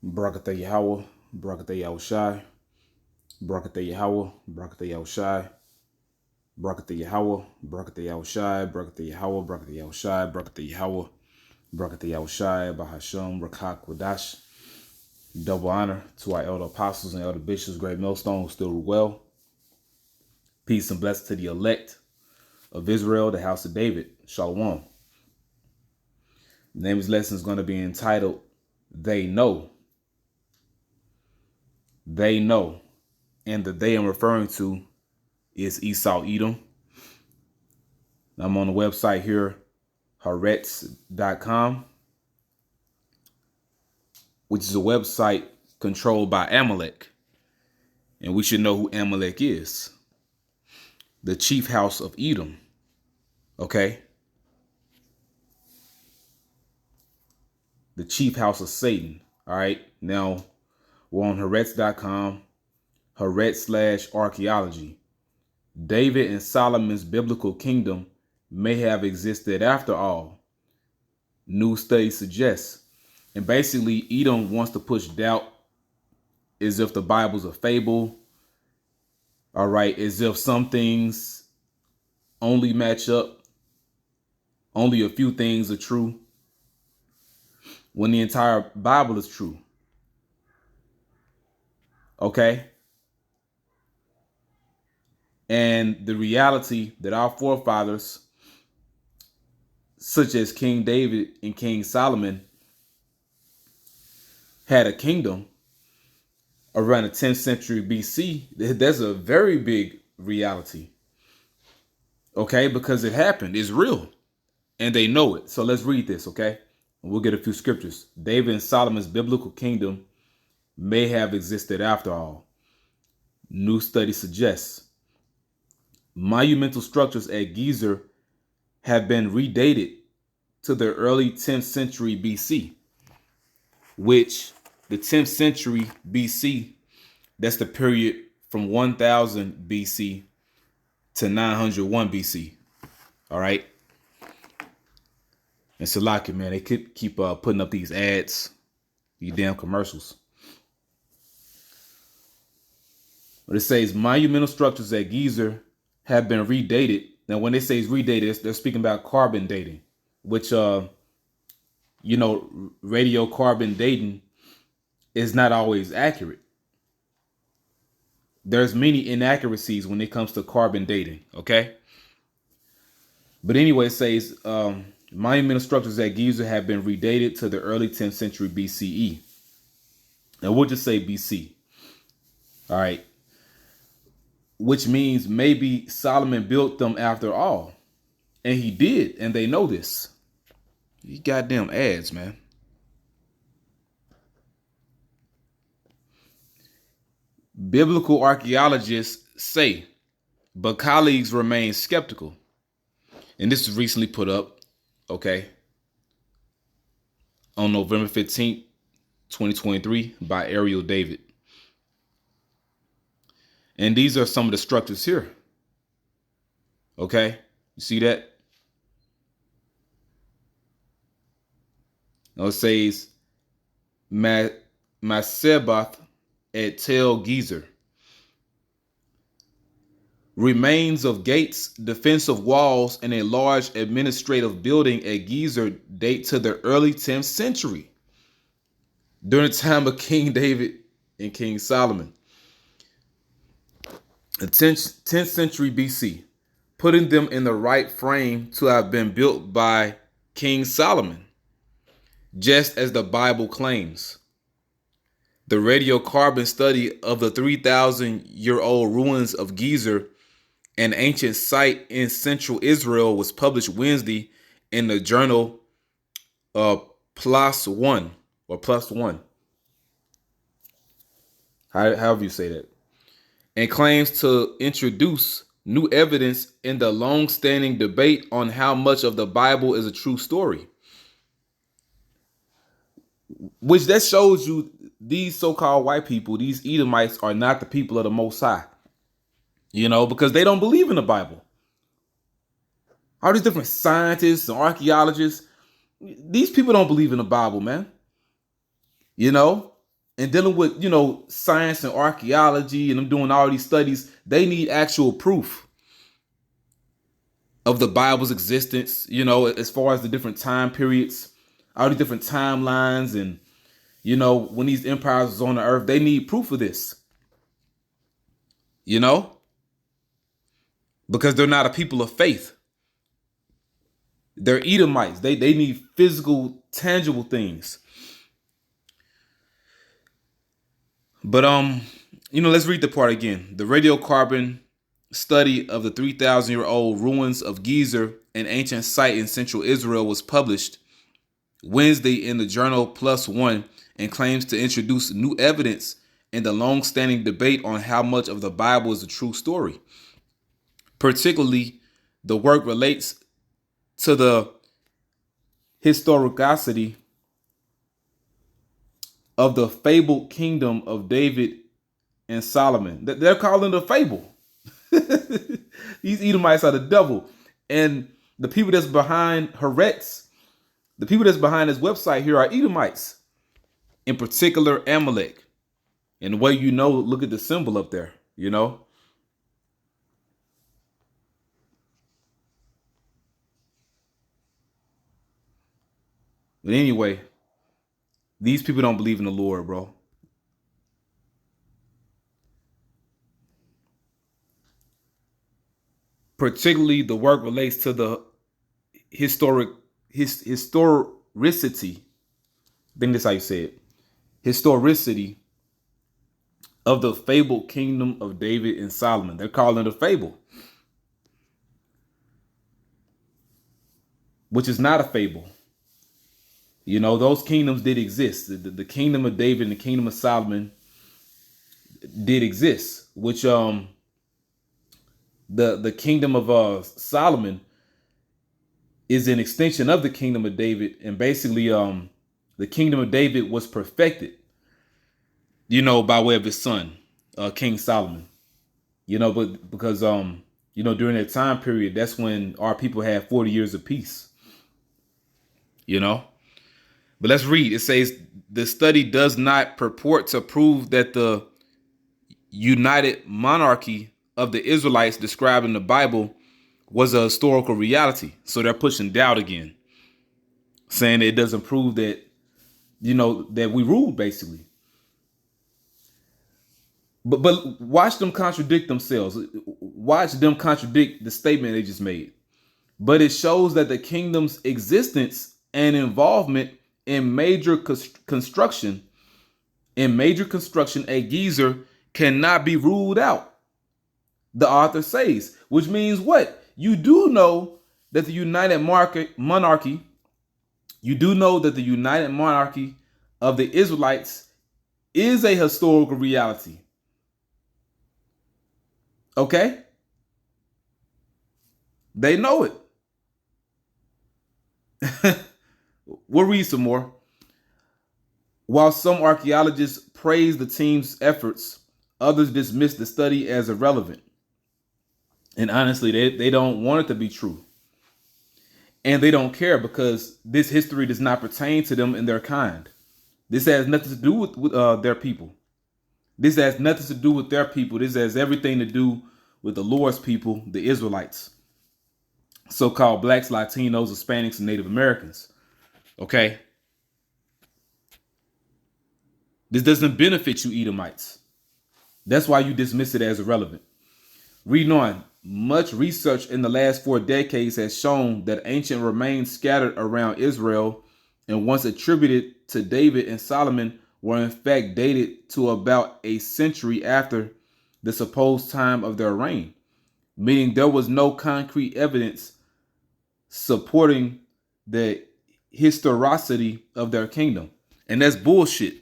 Barakatah Yahweh, Barakatah Yahushai, Barakatah Yahweh, Barakatah Yahushai, Barakatah Yahweh, Barakatah Yahushai, Barakatah Yahweh, Barakatah Yahushai, Barakatah Yahweh, Barakatah Yahushai, Bahasham, Rakak Wadash. Double honor to our elder apostles and elder bishops, great millstone who still rule well. Peace and blessing to the elect of Israel, the house of David. Shalom. The name of this lesson is going to be entitled, They Know. They know. And the they I'm referring to is Esau, Edom. I'm on the website here, Haaretz.com, which is a website controlled by Amalek. And we should know who Amalek is. The chief house of Edom. Okay? The chief house of Satan. All right? Now, we're on Haaretz.com, Haaretz/archaeology. David and Solomon's biblical kingdom may have existed after all, new studies suggest. And basically, Edom wants to push doubt as if the Bible's a fable. All right, as if some things only match up, only a few things are true, when the entire Bible is true. Okay? And the reality that our forefathers, such as King David and King Solomon, had a kingdom around the 10th century BC, there's a very big reality. Okay? Because it happened. It's real. And they know it. So let's read this, okay? And we'll get a few scriptures. David and Solomon's biblical kingdom may have existed after all, new study suggests. Monumental structures at Gizer have been redated to the early 10th century BC, which the 10th century BC, that's the period from 1000 BC to 901 BC. All right. And Salaki, man, they could keep putting up these ads, these damn commercials. But it says monumental structures at Gizer have been redated. Now, when they say it's redated, they're speaking about carbon dating, which, radiocarbon dating is not always accurate. There's many inaccuracies when it comes to carbon dating, okay? But anyway, it says monumental structures at Giza have been redated to the early 10th century BCE. And we'll just say BC. All right. Which means maybe Solomon built them after all. And he did, and they know this. You goddamn ads, man. Biblical archaeologists say, but colleagues remain skeptical. And this was recently put up, okay, on November 15th, 2023 by Ariel David. And these are some of the structures here. Okay, you see that? Now it says Masebath at Tel Gizer. Remains of gates, defensive walls, and a large administrative building at Gizer date to the early 10th century, during the time of King David and King Solomon. The 10th century BC, putting them in the right frame to have been built by King Solomon, just as the Bible claims. The radiocarbon study of the 3,000-year-old ruins of Gizer, an ancient site in central Israel, was published Wednesday in the journal Plus One. However you say that. And claims to introduce new evidence in the long-standing debate on how much of the Bible is a true story. Which that shows you these so-called white people, these Edomites, are not the people of the Most High. Because they don't believe in the Bible. All these different scientists and archaeologists, these people don't believe in the Bible, man. and dealing with, science and archaeology, and them doing all these studies, they need actual proof of the Bible's existence, as far as the different time periods, all the different timelines, and, when these empires was on the earth, they need proof of this, you know, because they're not a people of faith. They're Edomites. They need physical, tangible things. But let's read the part again. The radiocarbon study of the 3,000-year-old ruins of Gizer, an ancient site in central Israel, was published Wednesday in the journal Plus One and claims to introduce new evidence in the long-standing debate on how much of the Bible is a true story. Particularly, the work relates to the historicity of the fabled kingdom of David and Solomon. They're calling it a fable. These Edomites are the devil. And the people that's behind Haaretz, the people that's behind this website here are Edomites. In particular, Amalek. And the way look at the symbol up there, But anyway, these people don't believe in the Lord, bro. Particularly, the work relates to the historicity. I think that's how you say it. Historicity of the fabled kingdom of David and Solomon. They're calling it a fable, which is not a fable. Those kingdoms did exist. The kingdom of David and the kingdom of Solomon did exist, which the kingdom of Solomon is an extension of the kingdom of David, and basically the kingdom of David was perfected, by way of his son, King Solomon. But because during that time period, that's when our people had 40 years of peace. But let's read. It says, the study does not purport to prove that the united monarchy of the Israelites described in the Bible was a historical reality. So they're pushing doubt again, saying it doesn't prove that, that we ruled, basically. But watch them contradict themselves. Watch them contradict the statement they just made. But it shows that the kingdom's existence and involvement in major construction at Gizer cannot be ruled out, the author says, which means what? You do know that the united monarchy of the Israelites is a historical reality. Okay? They know it. We'll read some more. While some archaeologists praise the team's efforts, others dismiss the study as irrelevant. And honestly, they don't want it to be true. And they don't care, because this history does not pertain to them and their kind. This has nothing to do with their people. This has nothing to do with their people. This has everything to do with the Lord's people, the Israelites. So-called blacks, Latinos, Hispanics, and Native Americans. Okay? This doesn't benefit you, Edomites. That's why you dismiss it as irrelevant. Reading on, much research in the last 4 decades has shown that ancient remains scattered around Israel and once attributed to David and Solomon were in fact dated to about a century after the supposed time of their reign, meaning there was no concrete evidence supporting the historicity of their kingdom. And that's bullshit,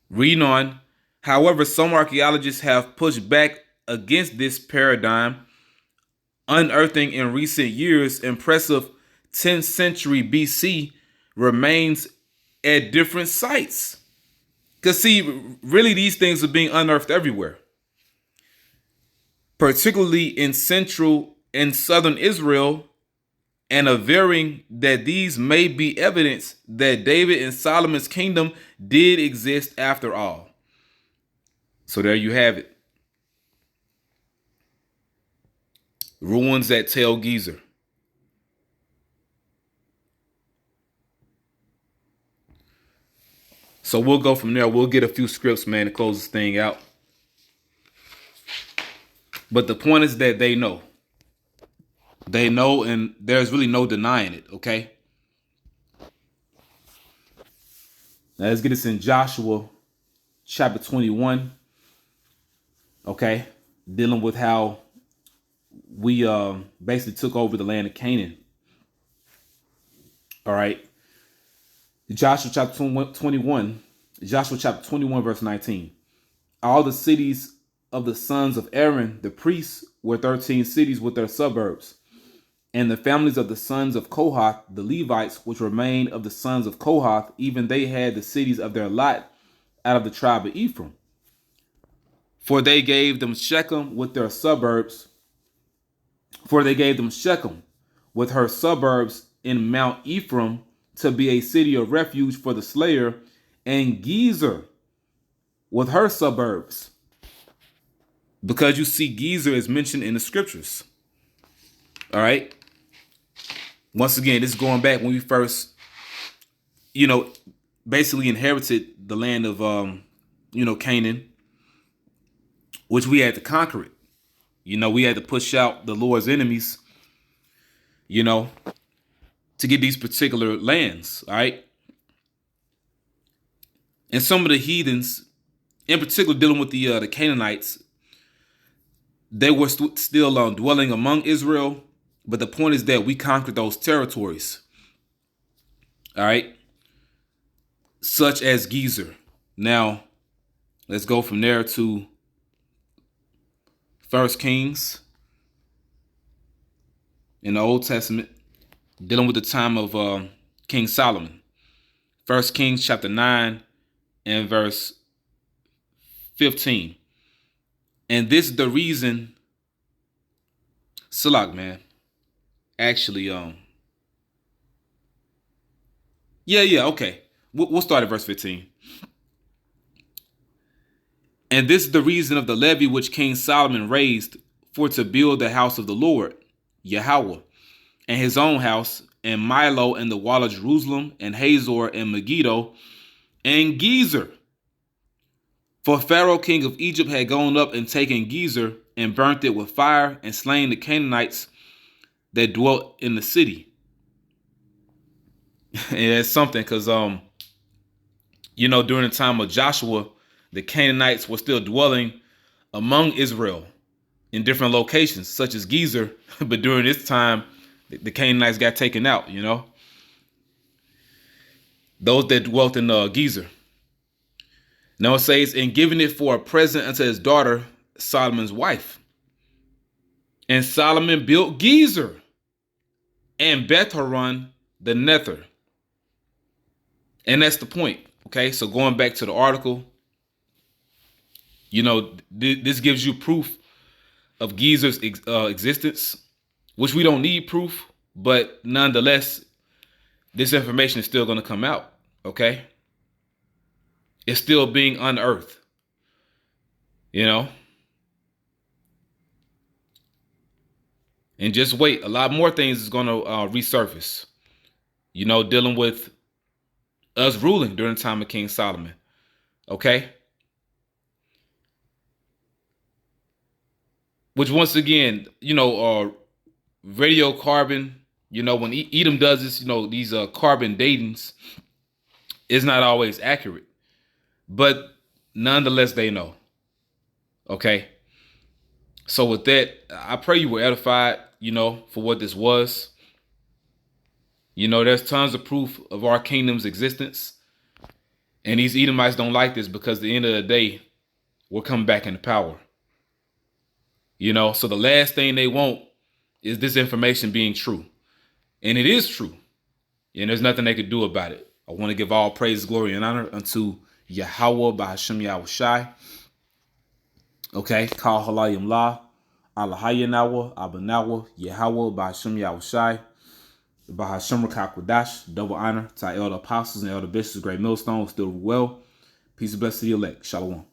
Reading on, however, some archaeologists have pushed back against this paradigm, unearthing in recent years impressive 10th century BC remains at different sites. Because see, really these things are being unearthed everywhere. Particularly in central and southern Israel and averring that these may be evidence that David and Solomon's kingdom did exist after all. So there you have it. Ruins at Tel Gizer. So we'll go from there. We'll get a few scripts, man, to close this thing out. But the point is that they know. They know, and there's really no denying it, okay? Now let's get this in Joshua chapter 21, okay? Dealing with how we basically took over the land of Canaan. All right. Joshua chapter 21, Joshua chapter 21, verse 19. All the cities of the sons of Aaron, the priests, were 13 cities with their suburbs. And the families of the sons of Kohath, the Levites, which remained of the sons of Kohath, even they had the cities of their lot out of the tribe of Ephraim. For they gave them Shechem with their suburbs. For they gave them Shechem with her suburbs in Mount Ephraim to be a city of refuge for the slayer, and Gizer with her suburbs. Because you see, Gizer is mentioned in the scriptures. All right. Once again, this is going back when we first, basically inherited the land of, Canaan, which we had to conquer it. We had to push out the Lord's enemies, to get these particular lands, all right? And some of the heathens, in particular dealing with the Canaanites, they were still dwelling among Israel, but the point is that we conquered those territories, all right? Such as Gizer. Now, let's go from there to 1 Kings in the Old Testament, dealing with the time of King Solomon. 1 Kings chapter 9 and verse 15. And this is the reason, Salak, man. Actually, okay. We'll start at verse 15. And this is the reason of the levy which King Solomon raised for to build the house of the Lord, Yahweh, and his own house, and Milo and the wall of Jerusalem, and Hazor and Megiddo, and Gizer. For Pharaoh king of Egypt had gone up and taken Gizer, and burnt it with fire, and slain the Canaanites that dwelt in the city. And that's something, because during the time of Joshua, the Canaanites were still dwelling among Israel in different locations, such as Gizer. But during this time, the Canaanites got taken out, those that dwelt in Gizer. Now it says, and giving it for a present unto his daughter, Solomon's wife. And Solomon built Gizer and Beth-horon the Nether. And that's the point. Okay, so going back to the article, this gives you proof of Gizer's existence, which we don't need proof, but nonetheless, this information is still going to come out. Okay, it's still being unearthed. And just wait, a lot more things is going to resurface. Dealing with us ruling during the time of King Solomon. Okay. Which once again, radiocarbon, when Edom does this, these carbon datings is not always accurate. But nonetheless, they know. Okay. So with that, I pray you were edified, for what this was. There's tons of proof of our kingdom's existence. And these Edomites don't like this because at the end of the day, we're coming back into power. So the last thing they want is this information being true. And it is true. And there's nothing they could do about it. I want to give all praise, glory, and honor unto Yahweh by Hashem Yahweh Shai. Okay. Kal Halayim La, Alahayanawa, Abanawa, Yahweh by Hashem Yahweh Shai. Bahasham Rakakwadash, double honor to our elder apostles and elder bishops, great millstones, still well. Peace and blessings to the elect. Shalom.